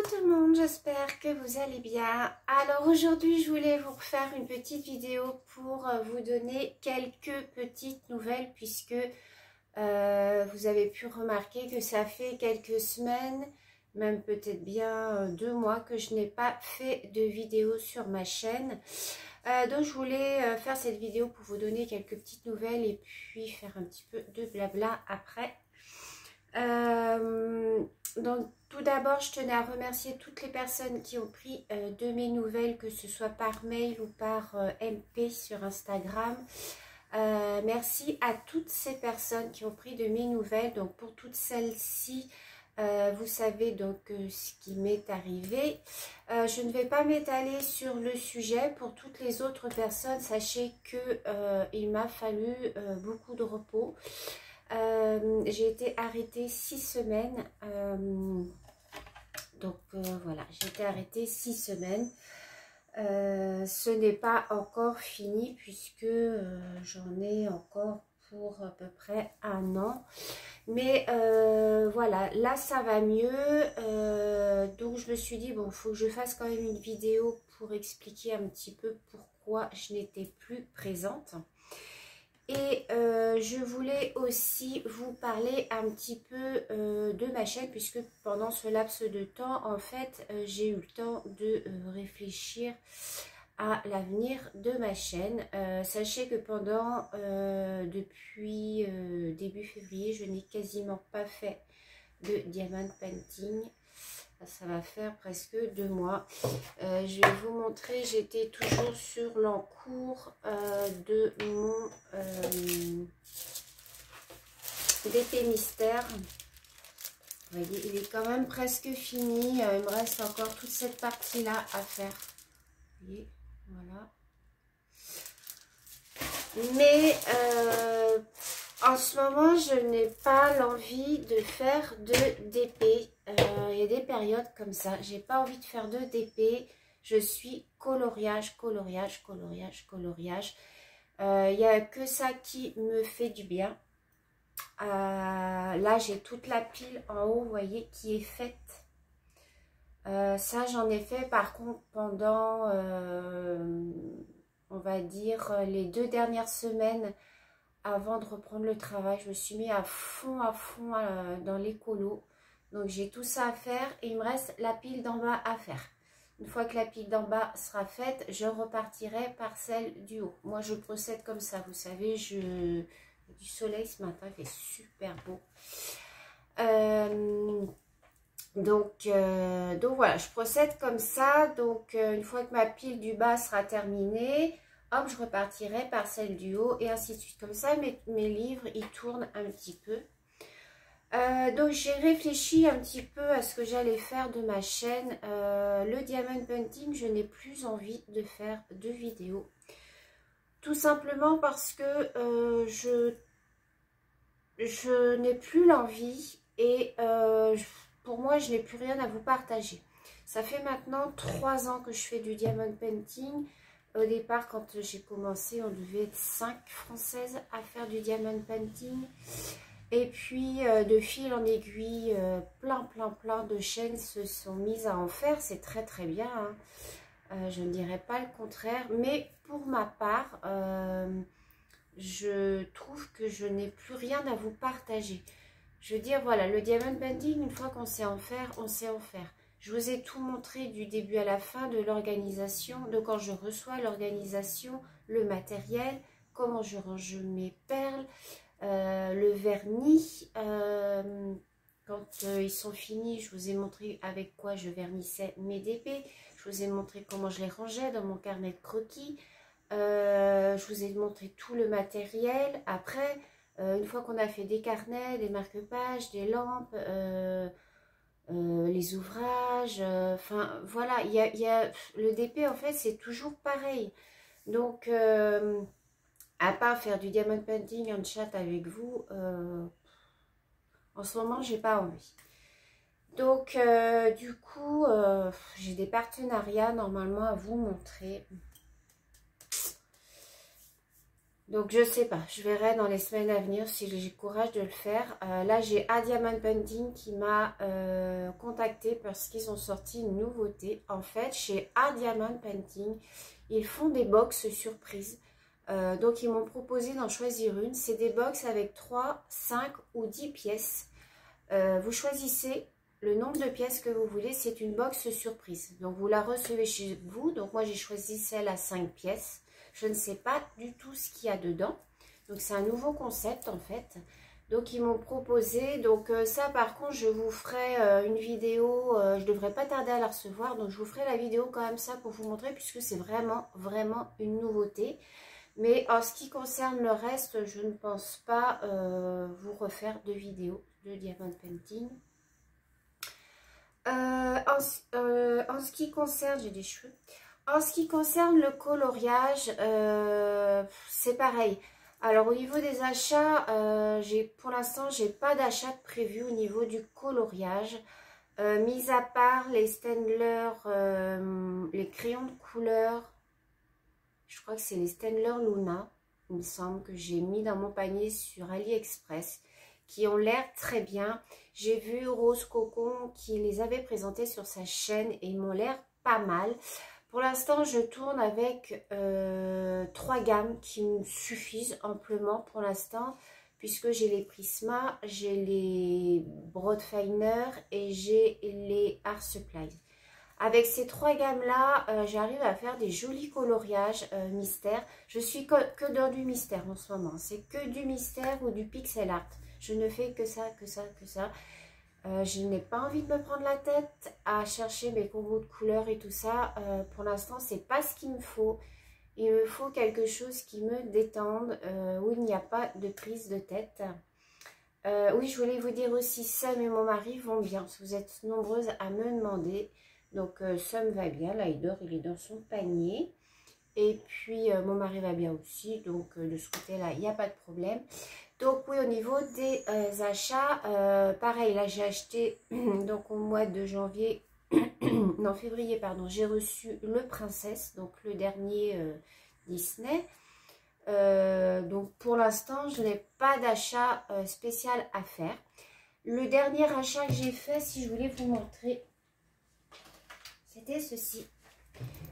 Coucou tout le monde, j'espère que vous allez bien. Alors aujourd'hui je voulais vous refaire une petite vidéo pour vous donner quelques petites nouvelles puisque vous avez pu remarquer que ça fait quelques semaines, même peut-être bien 2 mois que je n'ai pas fait de vidéo sur ma chaîne. Donc je voulais faire cette vidéo pour vous donner quelques petites nouvelles et puis faire un petit peu de blabla après. Donc tout d'abord je tenais à remercier toutes les personnes qui ont pris de mes nouvelles, que ce soit par mail ou par MP sur Instagram. Merci à toutes ces personnes qui ont pris de mes nouvelles. Donc pour toutes celles-ci, vous savez donc ce qui m'est arrivé. Je ne vais pas m'étaler sur le sujet. Pour toutes les autres personnes, sachez que il m'a fallu beaucoup de repos. J'ai été arrêtée 6 semaines. Voilà, j'ai été arrêtée 6 semaines. Ce n'est pas encore fini puisque j'en ai encore pour à peu près 1 an. Mais voilà, là ça va mieux. Donc je me suis dit, bon, il faut que je fasse quand même une vidéo pour expliquer un petit peu pourquoi je n'étais plus présente. Et je voulais aussi vous parler un petit peu de ma chaîne, puisque pendant ce laps de temps, en fait, j'ai eu le temps de réfléchir à l'avenir de ma chaîne. Sachez que depuis début février, je n'ai quasiment pas fait de diamond painting. Ça va faire presque 2 mois. Je vais vous montrer, j'étais toujours sur l'encours de mon d'épée mystère. Vous voyez, il est quand même presque fini. Il me reste encore toute cette partie-là à faire. Vous voyez, voilà. Mais en ce moment, je n'ai pas l'envie de faire d'épée. Il y a des périodes comme ça. J'ai pas envie de faire d'épée. Je suis coloriage, coloriage, coloriage, coloriage. Il n'y a que ça qui me fait du bien. Là, j'ai toute la pile en haut, vous voyez, qui est faite. Ça, j'en ai fait par contre pendant, on va dire, les 2 dernières semaines. Avant de reprendre le travail, je me suis mis à fond dans l'écolo. Donc j'ai tout ça à faire et il me reste la pile d'en bas à faire. Une fois que la pile d'en bas sera faite, je repartirai par celle du haut. Moi je procède comme ça, vous savez, du soleil ce matin, il fait super beau. Donc voilà, je procède comme ça. Donc une fois que ma pile du bas sera terminée, hop, je repartirai par celle du haut et ainsi de suite. Comme ça, mes livres, ils tournent un petit peu. Donc, j'ai réfléchi un petit peu à ce que j'allais faire de ma chaîne. Le diamond painting, je n'ai plus envie de faire de vidéos. Tout simplement parce que je n'ai plus l'envie et pour moi, je n'ai plus rien à vous partager. Ça fait maintenant 3 ans que je fais du diamond painting. Au départ, quand j'ai commencé, on devait être 5 Françaises à faire du diamond painting. Et puis, de fil en aiguille, plein de chaînes se sont mises à en faire. C'est très très bien, hein. Je ne dirais pas le contraire. Mais pour ma part, je trouve que je n'ai plus rien à vous partager. Je veux dire, voilà, le diamond painting, une fois qu'on sait en faire, on sait en faire. Je vous ai tout montré du début à la fin de l'organisation, de quand je reçois l'organisation, le matériel, comment je range mes perles, le vernis. Quand ils sont finis, je vous ai montré avec quoi je vernissais mes DP. Je vous ai montré comment je les rangeais dans mon carnet de croquis. Je vous ai montré tout le matériel. Après, une fois qu'on a fait des carnets, des marque-pages, des lampes, les ouvrages, enfin voilà, il y a le DP en fait c'est toujours pareil. Donc à part faire du diamond painting en chat avec vous, en ce moment j'ai pas envie. Donc du coup j'ai des partenariats normalement à vous montrer. Donc je sais pas, je verrai dans les semaines à venir si j'ai le courage de le faire. Là j'ai A Diamond Painting qui m'a contacté parce qu'ils ont sorti une nouveauté. En fait chez A Diamond Painting, ils font des box surprises. Donc ils m'ont proposé d'en choisir une. C'est des box avec 3, 5 ou 10 pièces. Vous choisissez le nombre de pièces que vous voulez. C'est une box surprise. Donc vous la recevez chez vous. Donc moi j'ai choisi celle à 5 pièces. Je ne sais pas du tout ce qu'il y a dedans. Donc, c'est un nouveau concept, en fait. Donc, ils m'ont proposé. Donc, ça, par contre, je vous ferai une vidéo. Je ne devrais pas tarder à la recevoir. Donc, je vous ferai la vidéo quand même ça pour vous montrer. Puisque c'est vraiment, vraiment une nouveauté. Mais en ce qui concerne le reste, je ne pense pas vous refaire de vidéo de Diamond Painting. En ce qui concerne, j'ai des cheveux. En ce qui concerne le coloriage, c'est pareil. Alors au niveau des achats, pour l'instant, j'ai pas d'achat prévu au niveau du coloriage. Mis à part les Staedtler, les crayons de couleur, je crois que c'est les Staedtler Luna, il me semble, que j'ai mis dans mon panier sur AliExpress, qui ont l'air très bien. J'ai vu Rose Cocon qui les avait présentés sur sa chaîne et ils m'ont l'air pas mal. Pour l'instant, je tourne avec 3 gammes qui me suffisent amplement pour l'instant, puisque j'ai les Prisma, j'ai les Broadfiner et j'ai les Art Supplies. Avec ces 3 gammes-là, j'arrive à faire des jolis coloriages mystères. Je suis que dans du mystère en ce moment. C'est que du mystère ou du pixel art. Je ne fais que ça, que ça, que ça. Je n'ai pas envie de me prendre la tête à chercher mes combos de couleurs et tout ça. Pour l'instant, c'est pas ce qu'il me faut. Il me faut quelque chose qui me détende, où il n'y a pas de prise de tête. Oui, je voulais vous dire aussi, Sam et mon mari vont bien. Vous êtes nombreuses à me demander. Donc, Sam va bien. Là, il dort, il est dans son panier. Et puis, mon mari va bien aussi. Donc, de ce côté-là, il n'y a pas de problème. Donc oui, au niveau des achats, pareil, là j'ai acheté, donc au mois de janvier, non février, pardon, j'ai reçu le Princesse, donc le dernier Disney. Donc pour l'instant, je n'ai pas d'achat spécial à faire. Le dernier achat que j'ai fait, si je voulais vous montrer, c'était ceci.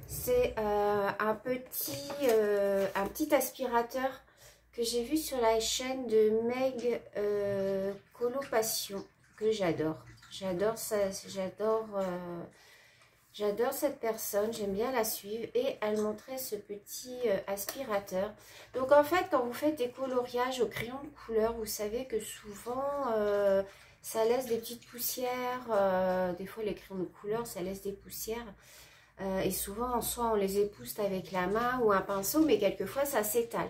C'est un petit aspirateur que j'ai vu sur la chaîne de Meg Colopassion, que j'adore. J'adore ça, j'adore cette personne, j'aime bien la suivre. Et elle montrait ce petit aspirateur. Donc en fait, quand vous faites des coloriages au crayon de couleur, vous savez que souvent ça laisse des petites poussières. Des fois les crayons de couleur, ça laisse des poussières. Et souvent, soit on les épouste avec la main ou un pinceau, mais quelquefois ça s'étale.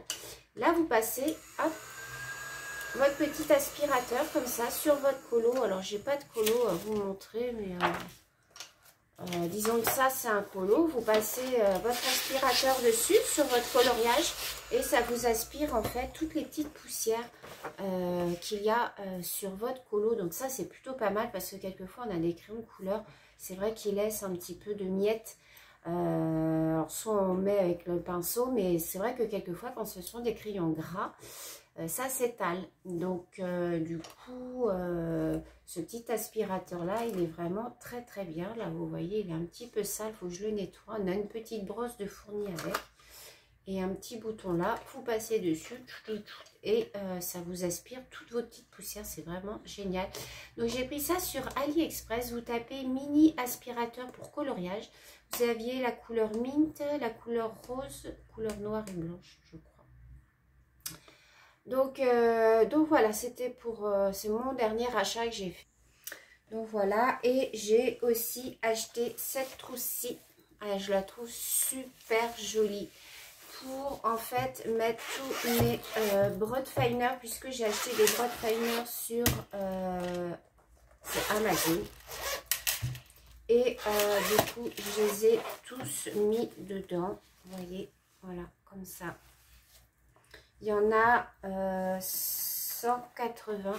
Là, vous passez hop, votre petit aspirateur comme ça sur votre colo. Alors, j'ai pas de colo à vous montrer, mais disons que ça, c'est un colo. Vous passez votre aspirateur dessus sur votre coloriage et ça vous aspire en fait toutes les petites poussières qu'il y a sur votre colo. Donc ça, c'est plutôt pas mal parce que quelquefois, on a des crayons de couleur. C'est vrai qu'ils laissent un petit peu de miettes. Alors soit on met avec le pinceau, mais c'est vrai que quelquefois quand ce sont des crayons gras, ça s'étale. Donc du coup, ce petit aspirateur là, il est vraiment très très bien. Là vous voyez, il est un petit peu sale, il faut que je le nettoie. On a une petite brosse de fourni avec et un petit bouton là, vous passez dessus et ça vous aspire toutes vos petites poussières. C'est vraiment génial. Donc j'ai pris ça sur AliExpress. Vous tapez mini aspirateur pour coloriage. Vous aviez la couleur mint, la couleur rose, couleur noire et blanche, je crois. Donc voilà, c'était pour c'est mon dernier achat que j'ai fait. Donc voilà, et j'ai aussi acheté cette trousse-ci. Je la trouve super jolie. Pour en fait mettre tous mes Broadfiner, puisque j'ai acheté des Broadfiner sur Amazon. Et du coup, je les ai tous mis dedans. Vous voyez, voilà, comme ça. Il y en a 180,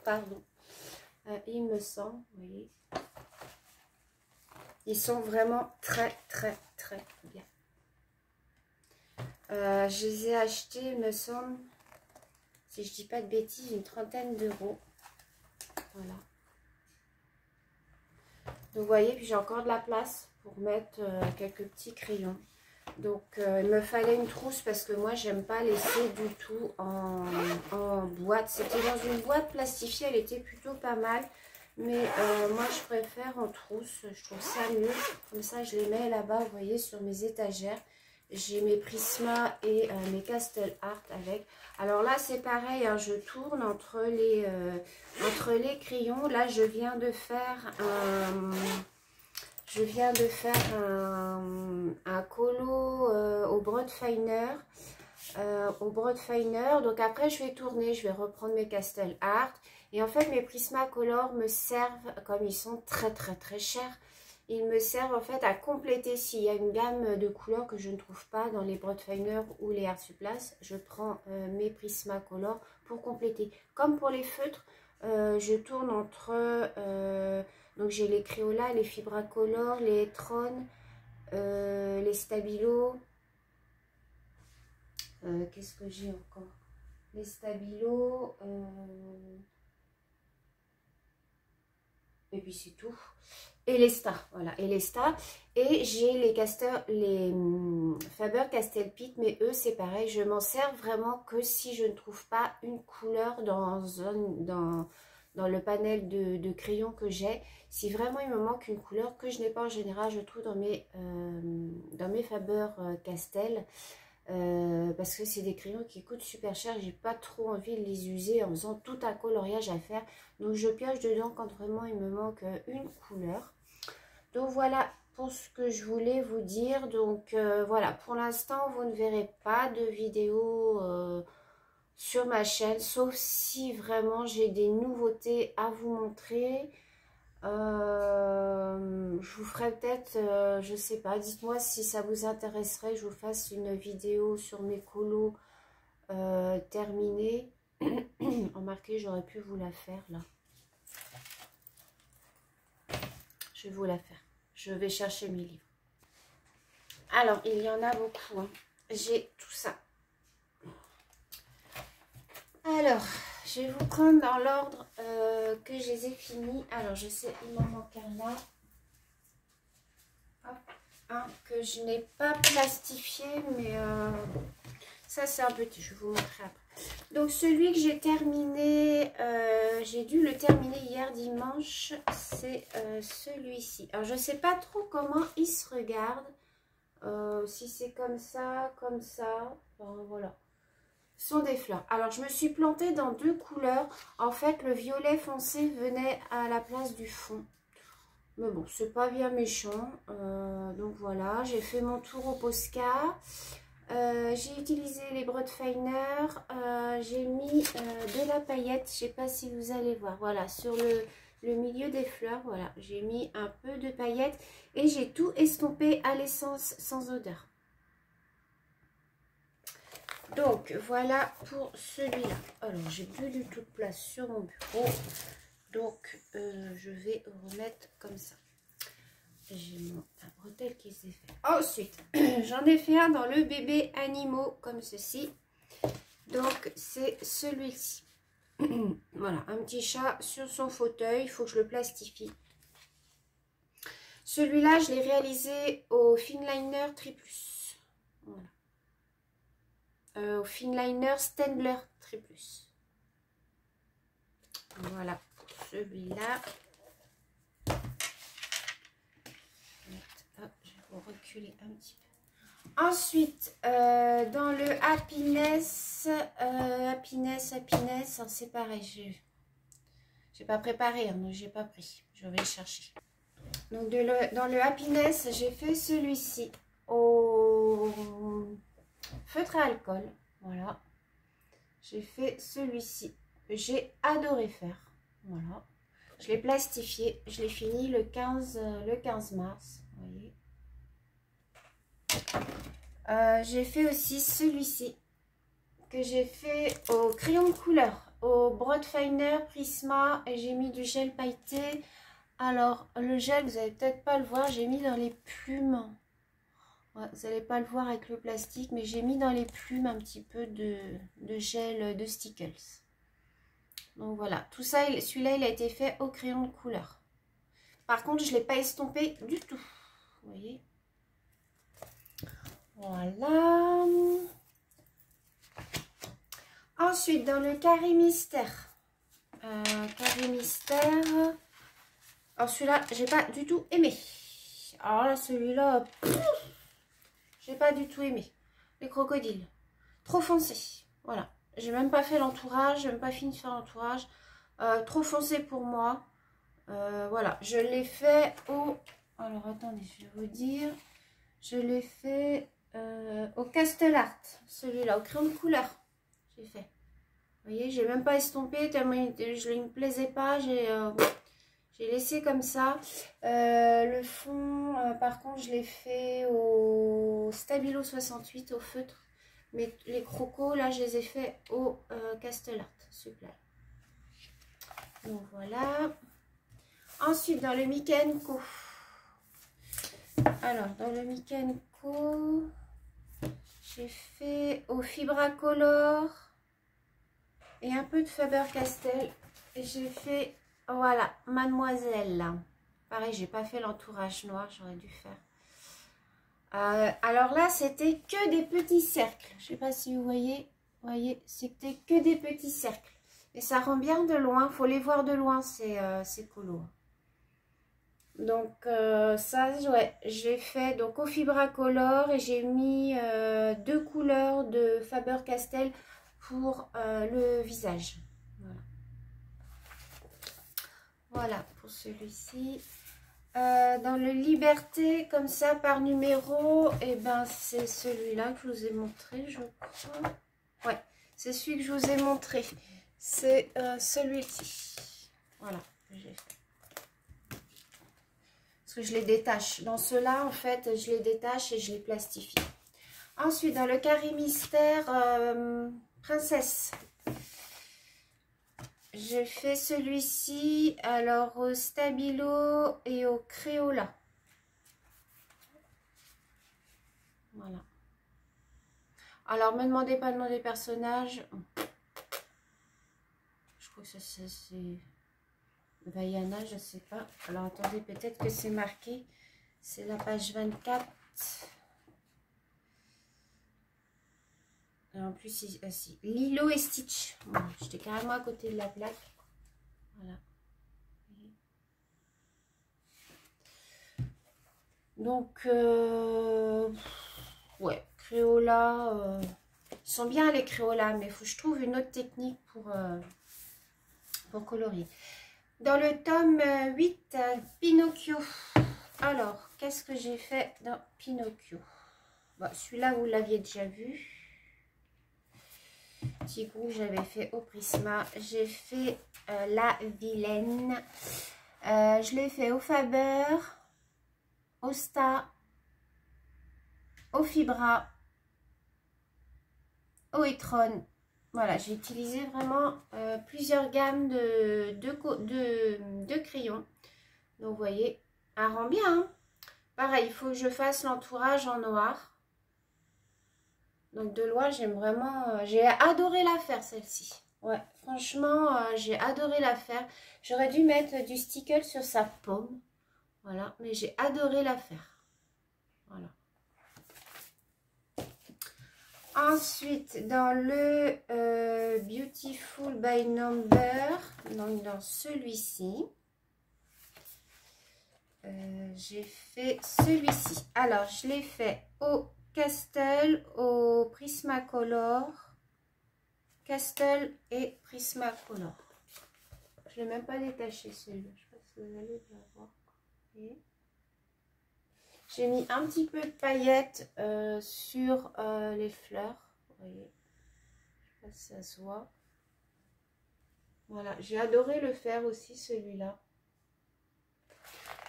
pardon, il me semble, vous voyez. Ils sont vraiment très, très, très bien. Je les ai achetés, il me semble, si je dis pas de bêtises, une trentaine d'euros. Voilà. Donc vous voyez, puis j'ai encore de la place pour mettre quelques petits crayons. Donc il me fallait une trousse parce que moi j'aime pas laisser du tout en boîte. C'était dans une boîte plastifiée, elle était plutôt pas mal. Mais moi je préfère en trousse, je trouve ça mieux. Comme ça je les mets là-bas, vous voyez, sur mes étagères. J'ai mes Prisma et mes Castle Art avec. Alors là c'est pareil, hein, je tourne entre les crayons. Là je viens de faire un colo au Broadfiner. Donc après je vais tourner, je vais reprendre mes Castle Art. Et en fait mes Prismacolor me servent, comme ils sont très chers, ils me servent en fait à compléter. S'il y a une gamme de couleurs que je ne trouve pas dans les Broadfiner ou les Art Supply, je prends mes Prismacolor pour compléter. Comme pour les feutres, je tourne entre... donc j'ai les Crayola, les Fibracolor, les Etron, les Stabilo. Qu'est-ce que j'ai encore? Les Stabilo. Et puis c'est tout. Et les stars, voilà. Et les stars. Et j'ai les Faber Castell Pitt, mais eux c'est pareil. Je m'en sers vraiment que si je ne trouve pas une couleur dans le panel de crayons que j'ai. Si vraiment il me manque une couleur que je n'ai pas en général, je trouve dans mes Faber Castell. Parce que c'est des crayons qui coûtent super cher. J'ai pas trop envie de les user en faisant tout un coloriage à faire. Donc je pioche dedans quand vraiment il me manque une couleur. Donc voilà pour ce que je voulais vous dire. Donc voilà, pour l'instant vous ne verrez pas de vidéo sur ma chaîne, sauf si vraiment j'ai des nouveautés à vous montrer. Je vous ferai peut-être, je sais pas, dites-moi si ça vous intéresserait, je vous fasse une vidéo sur mes colos terminés. Remarquez, j'aurais pu vous la faire là. Je vais vous la faire. Je vais chercher mes livres. Alors, il y en a beaucoup, hein. J'ai tout ça. Alors, je vais vous prendre dans l'ordre que je les ai finis. Alors, je sais, il m'en manque un là. Hop, un que je n'ai pas plastifié, mais ça, c'est un petit. Je vais vous montrer après. Donc, celui que j'ai terminé, j'ai dû le terminer hier dimanche, c'est celui-ci. Alors, je ne sais pas trop comment il se regarde. Si c'est comme ça, enfin, voilà. Ce sont des fleurs. Alors, je me suis plantée dans deux couleurs. En fait, le violet foncé venait à la place du fond. Mais bon, c'est pas bien méchant. Donc voilà, j'ai fait mon tour au Posca. J'ai utilisé les Broadfiner. J'ai mis de la paillette. Je sais pas si vous allez voir. Voilà, sur le milieu des fleurs. Voilà, j'ai mis un peu de paillettes. Et j'ai tout estompé à l'essence sans odeur. Donc voilà pour celui-là. Alors j'ai plus du tout de place sur mon bureau. Donc je vais remettre comme ça. J'ai mon bretelle qui s'est fait. Ensuite, j'en ai fait un dans le bébé animaux comme ceci. Donc c'est celui-ci. Voilà, un petit chat sur son fauteuil. Il faut que je le plastifie. Celui-là, je l'ai réalisé au Finliner Triplus. Voilà. Au Finliner Stendler Triplus. Voilà pour celui-là. Je vais vous reculer un petit peu. Ensuite, dans le Happiness, c'est pareil. J'ai pas préparé, hein, donc j'ai pas pris. Je vais le chercher. Donc dans le Happiness, j'ai fait celui-ci au feutre à alcool. Voilà. J'ai fait celui-ci. J'ai adoré faire. Voilà. Je l'ai plastifié. Je l'ai fini le 15 mars. Vous voyez. J'ai fait aussi celui-ci. Que j'ai fait au crayon de couleur. Au Broadfiner Prisma. Et j'ai mis du gel pailleté. Alors, le gel, vous n'allez peut-être pas le voir. J'ai mis dans les plumes. Vous Ouais, vous n'allez pas le voir avec le plastique, mais j'ai mis dans les plumes un petit peu de gel de Stickles. Donc voilà, tout ça, celui-là, il a été fait au crayon de couleur. Par contre, je ne l'ai pas estompé du tout. Vous voyez? Voilà. Ensuite, dans le carré mystère. Carré mystère. Alors celui-là, j'ai pas du tout aimé. Alors là, celui-là, j'ai pas du tout aimé. Les crocodiles. Trop foncé. Voilà. J'ai même pas fait l'entourage. J'ai même pas fini de faire l'entourage. Trop foncé pour moi. Voilà. Je l'ai fait au... Alors attendez, je vais vous dire. Je l'ai fait au Castle Art. Celui-là, au crayon de couleur. J'ai fait. Vous voyez, j'ai même pas estompé. Tellement il me plaisait pas. J'ai laissé comme ça. Le fond, par contre, je l'ai fait au Stabilo 68, au feutre. Mais les crocos, là, je les ai fait au Castle Art. Super. Donc, voilà. Ensuite, dans le Mickey & Co. Alors, dans le Mickey & Co, j'ai fait au Fibracolor et un peu de Faber-Castell. Et j'ai fait... Voilà, Mademoiselle. Pareil, j'ai pas fait l'entourage noir, j'aurais dû faire. Alors là, c'était que des petits cercles. Je sais pas si vous voyez. Vous voyez, c'était que des petits cercles. Et ça rend bien de loin. Faut les voir de loin, ces colos. Donc ça, ouais, j'ai fait donc au Fibracolor et j'ai mis 2 couleurs de Faber-Castell pour le visage. Voilà. Voilà pour celui-ci. Dans le Liberté, comme ça, par numéro, et ben c'est celui-là que je vous ai montré, je crois. Ouais, c'est celui que je vous ai montré. C'est celui-ci. Voilà, que j'ai fait. Parce que je les détache. Dans ceux-là, en fait, je les détache et je les plastifie. Ensuite, dans le carré mystère, princesse. J'ai fait celui-ci, alors au Stabilo et au Crayola. Voilà. Alors, me demandez pas le nom des personnages. Je crois que ça c'est Vaiana, je sais pas. Alors, attendez, peut-être que c'est marqué. C'est la page 24. Et en plus, si. Lilo et Stitch. Voilà, j'étais carrément à côté de la plaque. Voilà. Donc, ouais, Crayola. Ils sont bien les Crayola, mais il faut que je trouve une autre technique pour colorier. Dans le tome 8, Pinocchio. Alors, qu'est-ce que j'ai fait dans Pinocchio? Bon, celui-là, vous l'aviez déjà vu. Petit groupe, j'avais fait au Prisma. J'ai fait la vilaine. Je l'ai fait au Faber, au Sta, au Fibra, au Etron. Voilà, j'ai utilisé vraiment plusieurs gammes de crayons. Donc, vous voyez, ça rend bien. Hein. Pareil, il faut que je fasse l'entourage en noir. Donc, de loin, j'aime vraiment... j'ai adoré la faire, celle-ci. Ouais, franchement, j'ai adoré la faire. J'aurais dû mettre du sticker sur sa paume. Voilà, mais j'ai adoré la faire. Voilà. Ensuite, dans le Beautiful by Number, donc dans celui-ci, j'ai fait celui-ci. Alors, je l'ai fait au Castle, au Prismacolor, Castle et Prismacolor. Je ne l'ai même pas détaché celui-là. Je sais pas si vous allez le voir. J'ai mis un petit peu de paillettes sur les fleurs. Vous voyez, je sais pas si ça se voit. Voilà, j'ai adoré le faire aussi celui-là.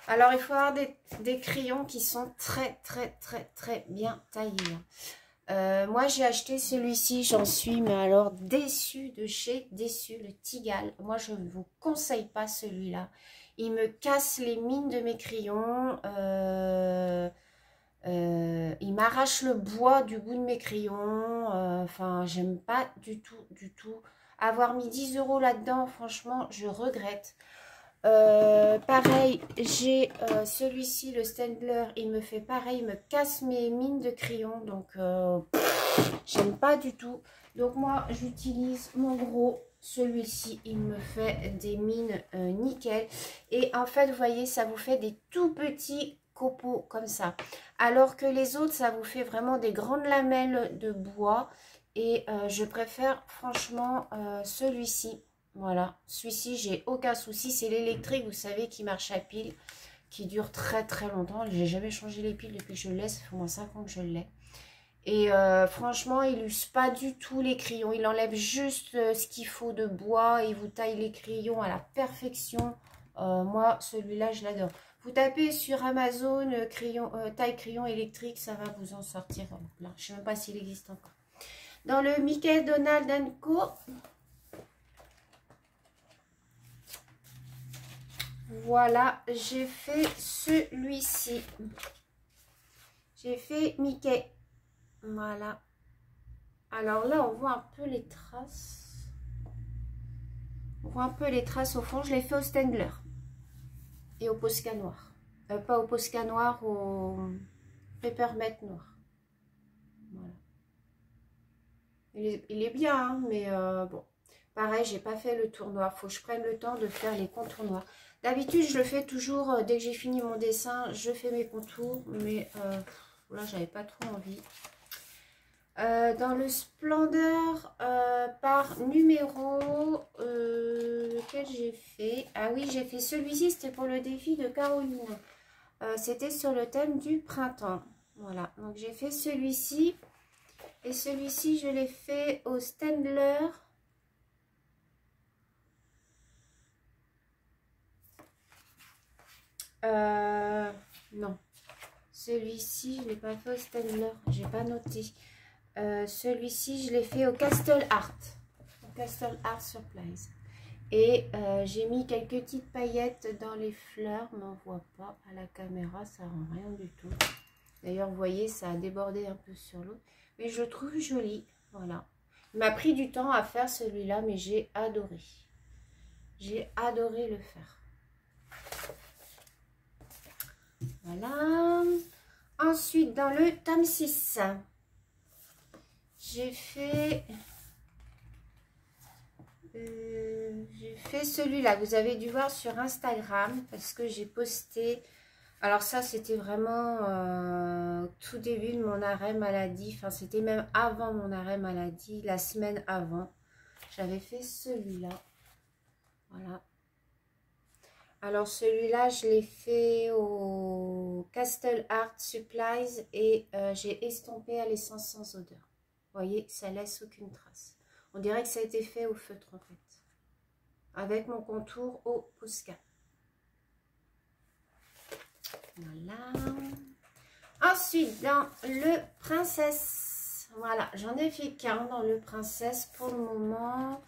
Alors, il faut avoir des crayons qui sont très bien taillés. Moi, j'ai acheté celui-ci, j'en suis, mais alors déçue de chez Déçu, le Tigal. Moi, je ne vous conseille pas celui-là. Il me casse les mines de mes crayons. Il m'arrache le bois du bout de mes crayons. Enfin, j'aime pas du tout. Avoir mis 10 € là-dedans, franchement, je regrette. Pareil, j'ai celui-ci, le Staedtler, il me fait pareil, il me casse mes mines de crayon, donc j'aime pas du tout. Donc moi, j'utilise mon gros, celui-ci, il me fait des mines nickel. Et en fait, vous voyez, ça vous fait des tout petits copeaux comme ça. Alors que les autres, ça vous fait vraiment des grandes lamelles de bois. Et je préfère franchement celui-ci. Voilà, celui-ci, j'ai aucun souci. C'est l'électrique, vous savez, qui marche à pile, qui dure très longtemps. J'ai jamais changé les piles depuis que je l'ai. Ça fait au moins 5 ans que je l'ai. Et franchement, il n'use pas du tout les crayons. Il enlève juste ce qu'il faut de bois. Et vous taille les crayons à la perfection. Moi, celui-là, je l'adore. Vous tapez sur Amazon crayon, taille crayon électrique, ça va vous en sortir plein. Je ne sais même pas s'il existe encore. Dans le Mickey Donald & Co. Voilà, j'ai fait celui-ci. J'ai fait Mickey. Voilà. Alors là, on voit un peu les traces. On voit un peu les traces au fond. Je l'ai fait au Staedtler. Et au Posca noir. Pas au Posca noir, au Peppermint noir. Voilà. Il est bien, hein, mais bon. Pareil, j'ai pas fait le tour noir. Faut que je prenne le temps de faire les contours noirs. D'habitude, je le fais toujours dès que j'ai fini mon dessin. Je fais mes contours, mais là, j'avais pas trop envie. Dans le Splendeur par numéro, lequel j'ai fait? Ah oui, j'ai fait celui-ci, c'était pour le défi de Caroline. C'était sur le thème du printemps. Voilà, donc j'ai fait celui-ci. Et celui-ci, je l'ai fait au Staedtler. Non, celui-ci, je ne l'ai pas fait au Staedtler, j'ai pas noté. Celui-ci, je l'ai fait au Castle Art. Au Castle Art Supplies. Et j'ai mis quelques petites paillettes dans les fleurs, mais on ne voit pas à la caméra, ça rend rien du tout. D'ailleurs, vous voyez, ça a débordé un peu sur l'autre. Mais je le trouve joli, voilà. Il m'a pris du temps à faire celui-là, mais j'ai adoré. J'ai adoré le faire. Voilà. Ensuite, dans le tome 6, j'ai fait celui-là. Vous avez dû voir sur Instagram parce que j'ai posté. Alors ça, c'était vraiment tout début de mon arrêt maladie. Enfin, c'était même avant mon arrêt maladie, la semaine avant. J'avais fait celui-là. Voilà. Alors celui-là, je l'ai fait au Castle Art Supplies et j'ai estompé à l'essence sans odeur. Vous voyez, ça laisse aucune trace. On dirait que ça a été fait au feutre en fait. Avec mon contour au Posca. Voilà. Ensuite, dans le Princesse. Voilà, j'en ai fait qu'un dans le Princesse pour le moment.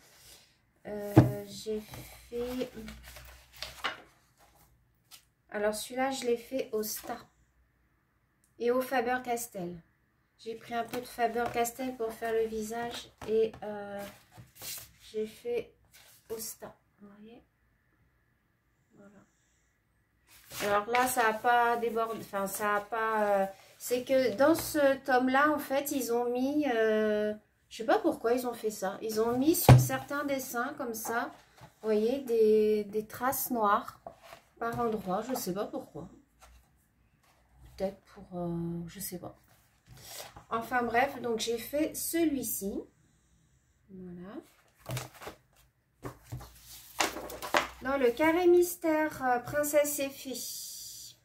J'ai fait... Alors celui-là, je l'ai fait au Star et au Faber-Castell. J'ai pris un peu de Faber-Castell pour faire le visage et j'ai fait au Star. Vous voyez? Voilà. Alors là, ça n'a pas débordé. Enfin, ça n'a pas... c'est que dans ce tome-là, en fait, ils ont mis... je sais pas pourquoi ils ont fait ça. Ils ont mis sur certains dessins comme ça, vous voyez, des traces noires. Par endroit, je sais pas pourquoi. Peut-être pour... je sais pas. Enfin bref, donc j'ai fait celui-ci. Voilà. Dans le carré mystère Princesse et Fille,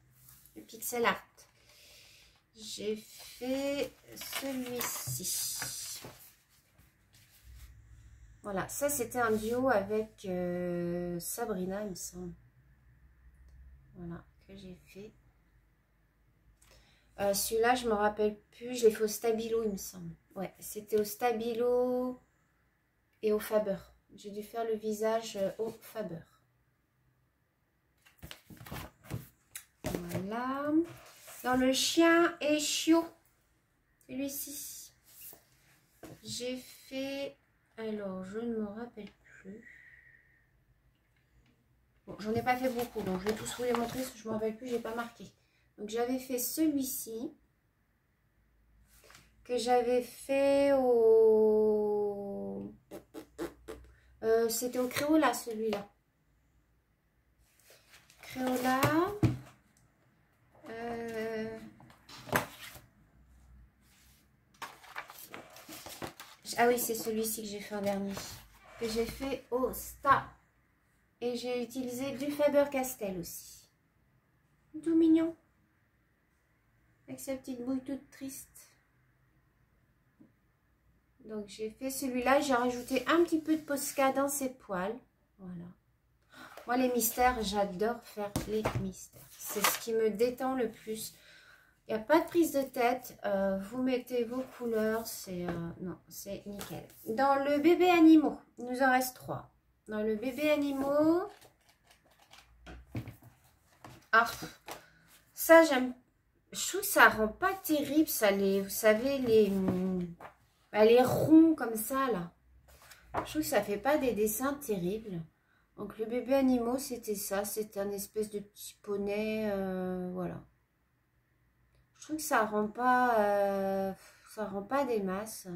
le pixel art, j'ai fait celui-ci. Voilà, ça c'était un duo avec Sabrina, il me semble. Voilà, que j'ai fait. Celui-là, je me rappelle plus. Je l'ai fait au Stabilo, il me semble. Ouais, c'était au Stabilo et au Faber. J'ai dû faire le visage au Faber. Voilà. Dans le chien et chiot, celui-ci, j'ai fait, alors je ne me rappelle plus. Bon, j'en ai pas fait beaucoup, donc je vais tous vous les montrer, parce que je ne me rappelle plus, j'ai pas marqué. Donc j'avais fait celui-ci, que j'avais fait au... c'était au Crayola, celui-là. Crayola. Ah oui, c'est celui-ci que j'ai fait en dernier. Que j'ai fait au Sta. Et j'ai utilisé du Faber-Castell aussi. Tout mignon. Avec sa petite bouille toute triste. Donc j'ai fait celui-là. J'ai rajouté un petit peu de Posca dans ses poils. Voilà. Moi les mystères, j'adore faire les mystères. C'est ce qui me détend le plus. Il n'y a pas de prise de tête. Vous mettez vos couleurs. C'est non, c'est nickel. Dans le bébé animaux, il nous en reste 3. Dans le bébé animaux... Ah, ça j'aime. Je trouve que ça rend pas terrible. Ça les, vous savez, les ronds comme ça là. Je trouve que ça fait pas des dessins terribles. Donc le bébé animaux, c'était ça. C'était un espèce de petit poney. Voilà. Je trouve que ça rend pas des masses.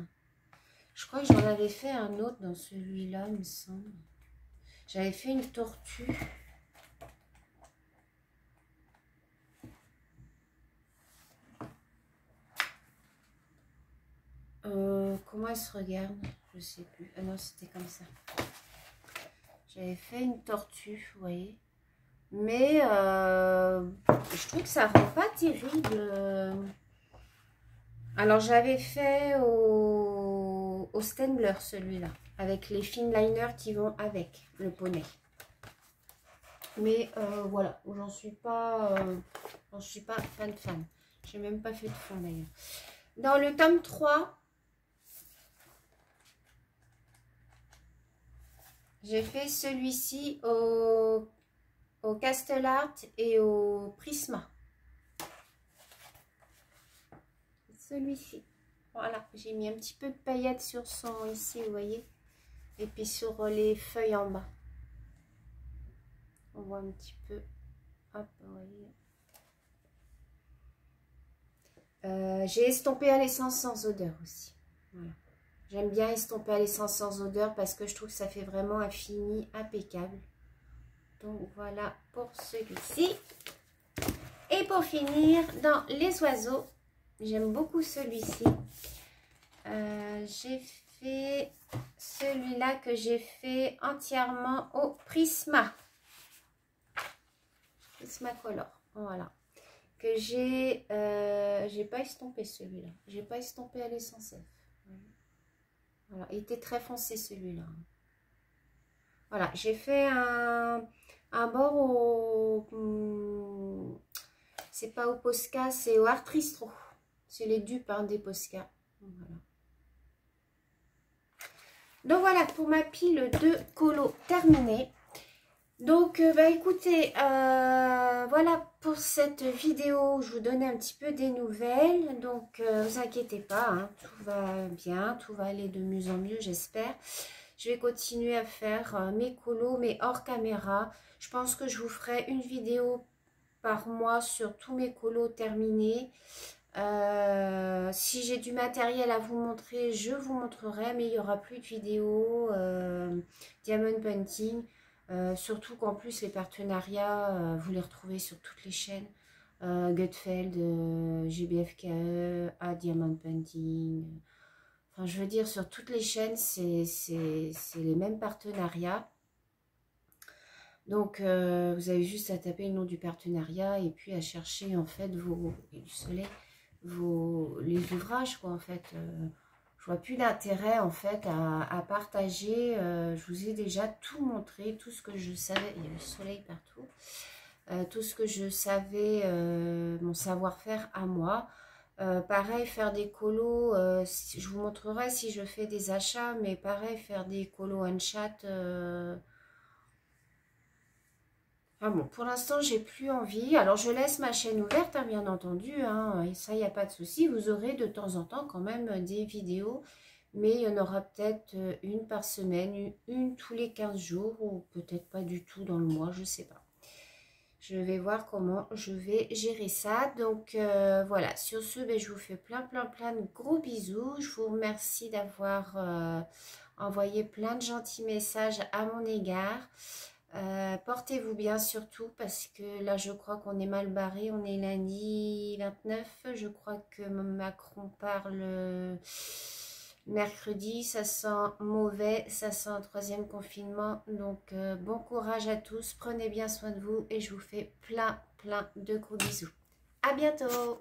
Je crois que j'en avais fait un autre dans celui-là, il me semble. J'avais fait une tortue. Comment elle se regarde? Je sais plus. Ah non, c'était comme ça. J'avais fait une tortue, vous voyez. Mais je trouve que ça rend pas terrible. Alors, j'avais fait au Stembler, celui-là. Avec les finliners qui vont avec le poney. Mais voilà, j'en suis pas fan. J'ai même pas fait de fond d'ailleurs. Dans le tome 3, j'ai fait celui-ci au Castellart et au Prisma. Celui-ci. Voilà, j'ai mis un petit peu de paillettes sur son ici, vous voyez. Et puis sur les feuilles en bas. On voit un petit peu. Hop, vous voyez. J'ai estompé à l'essence sans odeur aussi. Voilà. J'aime bien estomper à l'essence sans odeur parce que je trouve que ça fait vraiment un fini impeccable. Donc voilà pour celui-ci. Et pour finir, dans les oiseaux, j'aime beaucoup celui-ci. J'ai fait celui-là que j'ai fait entièrement au Prisma. Prismacolor. Voilà. Que j'ai pas estompé celui-là. J'ai pas estompé à l'essence F. Voilà, il était très foncé celui-là. Voilà, j'ai fait un bord au... c'est pas au Posca, c'est au Art Ristro. C'est les dupes hein, des Posca. Voilà. Donc voilà pour ma pile de colos terminée. Donc bah écoutez, voilà pour cette vidéo. Je vous donnais un petit peu des nouvelles. Donc vous inquiétez pas, hein, tout va bien, tout va aller de mieux en mieux, j'espère. Je vais continuer à faire mes colos, mais hors caméra. Je pense que je vous ferai une vidéo par mois sur tous mes colos terminés. Si j'ai du matériel à vous montrer, je vous montrerai, mais il n'y aura plus de vidéos Diamond Painting. Surtout qu'en plus les partenariats, vous les retrouvez sur toutes les chaînes. Gutfeld, GBFKE, A Diamond Painting. Enfin, je veux dire, sur toutes les chaînes, c'est les mêmes partenariats. Donc, vous avez juste à taper le nom du partenariat et puis à chercher, en fait, du soleil, les ouvrages, quoi, en fait. Je vois plus l'intérêt, en fait, à partager. Je vous ai déjà tout montré, tout ce que je savais. Il y a le soleil partout. Tout ce que je savais, mon savoir-faire à moi. Pareil, faire des colos, je vous montrerai si je fais des achats, mais pareil, faire des colos one chat, Ah bon, pour l'instant, j'ai plus envie. Alors, je laisse ma chaîne ouverte, hein, bien entendu. Hein, et ça, il n'y a pas de souci. Vous aurez de temps en temps quand même des vidéos. Mais il y en aura peut-être une par semaine, une tous les 15 jours. Ou peut-être pas du tout dans le mois, je ne sais pas. Je vais voir comment je vais gérer ça. Donc, voilà. Sur ce, ben, je vous fais plein de gros bisous. Je vous remercie d'avoir envoyé plein de gentils messages à mon égard. Portez-vous bien surtout parce que là je crois qu'on est mal barré, on est lundi 29, je crois que Macron parle mercredi, ça sent mauvais, ça sent un troisième confinement, donc bon courage à tous, prenez bien soin de vous et je vous fais plein de gros bisous. À bientôt!